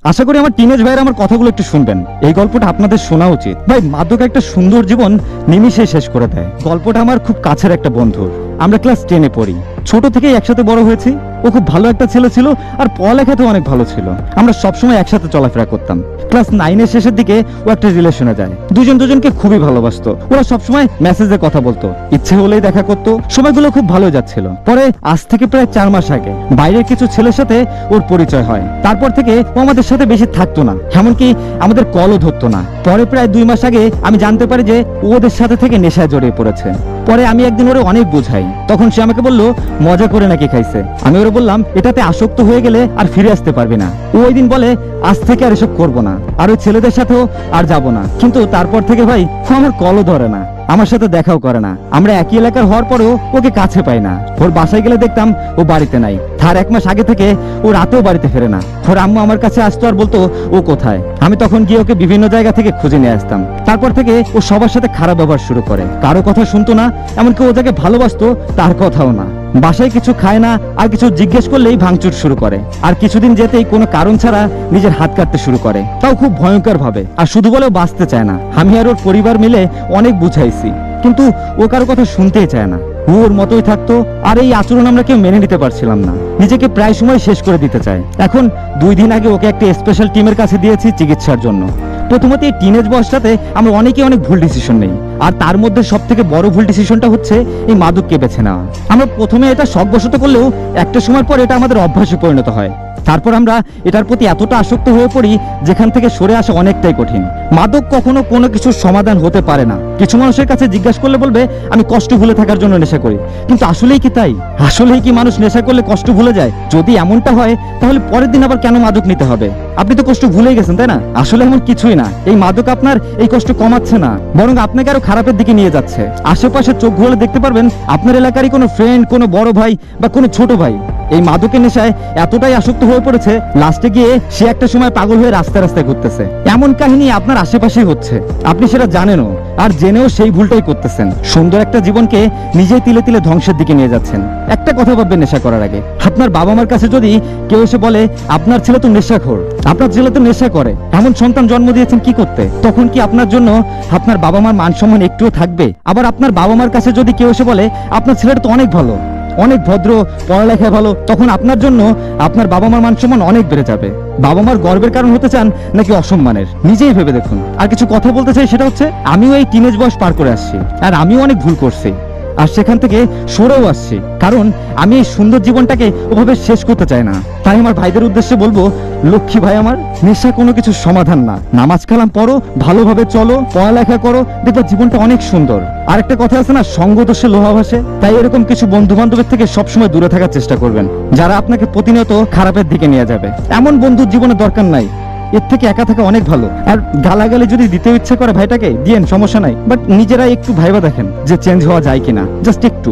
আশা করি আমার টিনেজ ভাইয়ের আমার কথাগুলো একটু শুনবেন। এই গল্পটা আপনাদের শোনা উচিত। ভাই, মাদক একটা সুন্দর জীবন নিমিষে শেষ করে দেয়। গল্পটা আমার খুব কাছের একটা বন্ধুর। আমরা ক্লাস 10-এ পড়ি, ছোট থেকেই একসাথে বড় হয়েছি। ও খুব ভালো একটা ছেলে ছিল আর পড়ালেখাতেও অনেক ভালো ছিল। আমরা সবসময় একসাথে চলাফেরা করতাম। ক্লাস 9-এর শেষের দিকে ও একটা রিলেশনে যায়। দুজন দুজনকে খুবই ভালোবাসতো। ওরা সবসময় মেসেজে কথা বলতো, ইচ্ছে হলেই দেখা করতো। সময়গুলো খুব ভালো যাচ্ছিল। পরে আজ থেকে প্রায় 4 মাস আগে বাইরের কিছু ছেলের সাথে ওর পরিচয় হয়। তারপর থেকে ও আমাদের সাথে বেশি থাকতো না, এমনকি আমাদের কলও ধরতো না। পরে প্রায় 2 মাস আগে আমি জানতে পারি যে ও ওদের সাথে থেকে নেশায় জড়িয়ে পড়েছে। পরে আমি একদিন ওরে অনেক বুঝাই, তখন সে আমাকে বললো মজা করে নাকি খাইছে। আমি ওরে বললাম এটাতে আসক্ত হয়ে গেলে আর ফিরে আসতে পারবি না। ও ওই দিন বলে আজ থেকে আর এসব করবো না, আর ওই ছেলেদের সাথেও আর যাবো না। কিন্তু তারপর থেকে ভাই ও আমার কলও ধরে না, আমার সাথে দেখাও করে না। আমরা একই এলাকার হওয়ার পরেও ওকে কাছে পাই না। ওর বাসায় গেলে দেখতাম ও বাড়িতে নাই। তার 1 মাস আগে থেকে ও রাতেও বাড়িতে ফেরে না। ওর আম্মু আমার কাছে আসতো আর বলতো ও কোথায়। আমি তখন গিয়ে ওকে বিভিন্ন জায়গা থেকে খুঁজে নিয়ে আসতাম। তারপর থেকে ও সবার সাথে খারাপ ব্যবহার শুরু করে, কারো কথা শুনতো না, এমনকি ও যাকে ভালোবাসতো তার কথাও না। বাসায় কিছু খায় না, আর কিছু জিজ্ঞেস করলেই ভাঙচুর শুরু করে। আর কিছুদিন যেতেই কোনো কারণ ছাড়া নিজের হাত কাটতে শুরু করে, তাও খুব ভয়ঙ্কর ভাবে। আর শুধু বলেও বাঁচতে চায় না। আমি আর ওর পরিবার মিলে অনেক বুঝাইছি, কিন্তু ও কারো কথা শুনতেই চায় না। ও ওর মতোই থাকতো, আর এই আচরণ আমরা কেউ মেনে নিতে পারছিলাম না। নিজেকে প্রায় সময় শেষ করে দিতে চায়। এখন 2 দিন আগে ওকে একটা স্পেশাল টিমের কাছে দিয়েছি চিকিৎসার জন্য। প্রথমত এই টিনেজ বয়সটাতে আমরা অনেক ভুল ডিসিশন নেই, আর তার মধ্যে সব থেকে বড় ভুল ডিসিশনটা হচ্ছে এই মাদককে বেছে নেওয়া। আমরা প্রথমে এটা শখবশত করলেও একটা সময় পর এটা আমাদের অভ্যাসে পরিণত হয়। তারপর আমরা এটার প্রতি এতটা আসক্ত হয়ে পড়ি যেখান থেকে সরে আসা অনেকটাই কঠিন। মাদক কখনো কোনো কিছুর সমাধান হতে পারে না। কিছু মানুষের কাছে জিজ্ঞাসা করলে বলবে আমি কষ্ট ভুলে থাকার জন্য নেশা করি, কিন্তু আসলেই কি তাই? আসলেই কি মানুষ নেশা করলে কষ্ট ভুলে যায়? যদি এমনটা হয় তাহলে পরের দিন আবার কেন মাদক নিতে হবে? আপনি তো কষ্ট ভুলেই গেছেন, তাই না? আসলে এমন কিছুই না। এই মাদক আপনার এই কষ্ট কমাচ্ছে না, বরং আপনাকে আরো খারাপের দিকে নিয়ে যাচ্ছে। আশেপাশে চোখ ঘুরলে দেখতে পারবেন আপনার এলাকারই কোনো ফ্রেন্ড, কোনো বড় ভাই বা কোনো ছোট ভাই এই মাদকের নেশায় এতটাই আসক্ত হয়ে পড়েছে, লাস্টে গিয়ে সে একটা সময় পাগল হয়ে রাস্তায় রাস্তায় ঘুরতেছে। এমন কাহিনী আপনার আশেপাশেই হচ্ছে, আপনি সেটা জানেনও, আর জেনেও সেই ভুলটাই করতেছেন। সুন্দর একটা জীবনকে নিজেই তিলে তিলে ধ্বংসের দিকে নিয়ে যাচ্ছেন। একটা কথা ভাববেন নেশা করার আগে, আপনার বাবা মার কাছে যদি কেউ এসে বলে আপনার ছেলে তো নেশাখোর, আপনার ছেলে তো নেশা করে, এমন সন্তান জন্ম দিয়েছেন কি করতে? তখন কি আপনার জন্য আপনার বাবা মার মান সম্মান একটুও থাকবে? আবার আপনার বাবা মার কাছে যদি কেউ এসে বলে আপনার ছেলেটা তো অনেক ভালো, অনেক ভদ্র, পড়ালেখায় ভালো, তখন আপনার জন্য আপনার বাবা মার মান সম্মান অনেক বেড়ে যাবে। বাবা মার গর্বের কারণ হতে চান নাকি অসম্মানের? নিজেই ভেবে দেখুন। আর কিছু কথা বলতে চাই, সেটা হচ্ছে আমিও এই টিনেজ বয়স পার করে আসছি, আর আমিও অনেক ভুল করছি, আর সেখান থেকে সরেও আসছি, কারণ আমি এই সুন্দর জীবনটাকে ওভাবে শেষ করতে চাই না। তাই আমার ভাইদের উদ্দেশ্যে বলবো, লক্ষ্মী ভাই আমার, নেশা কোনো কিছু সমাধান না। নামাজ কালাম পড়ো, ভালোভাবে চলো, পড়ালেখা করো, দেখবা জীবনটা অনেক সুন্দর। আর একটা কথা আছে না, সঙ্গ দোষে লোহা ভাসে। তাই এরকম কিছু বন্ধু বান্ধবের থেকে সবসময় দূরে থাকার চেষ্টা করবেন, যারা আপনাকে প্রতিনিয়ত খারাপের দিকে নিয়ে যাবে। এমন বন্ধুর জীবনে দরকার নাই, এর থেকে একা থাকা অনেক ভালো। আর গালাগালি যদি দিতে ইচ্ছে করে ভাইটাকে দিয়েন, সমস্যা নাই, বাট নিজেরা একটু ভাইবা দেখেন যে চেঞ্জ হওয়া যায় কিনা, জাস্ট একটু।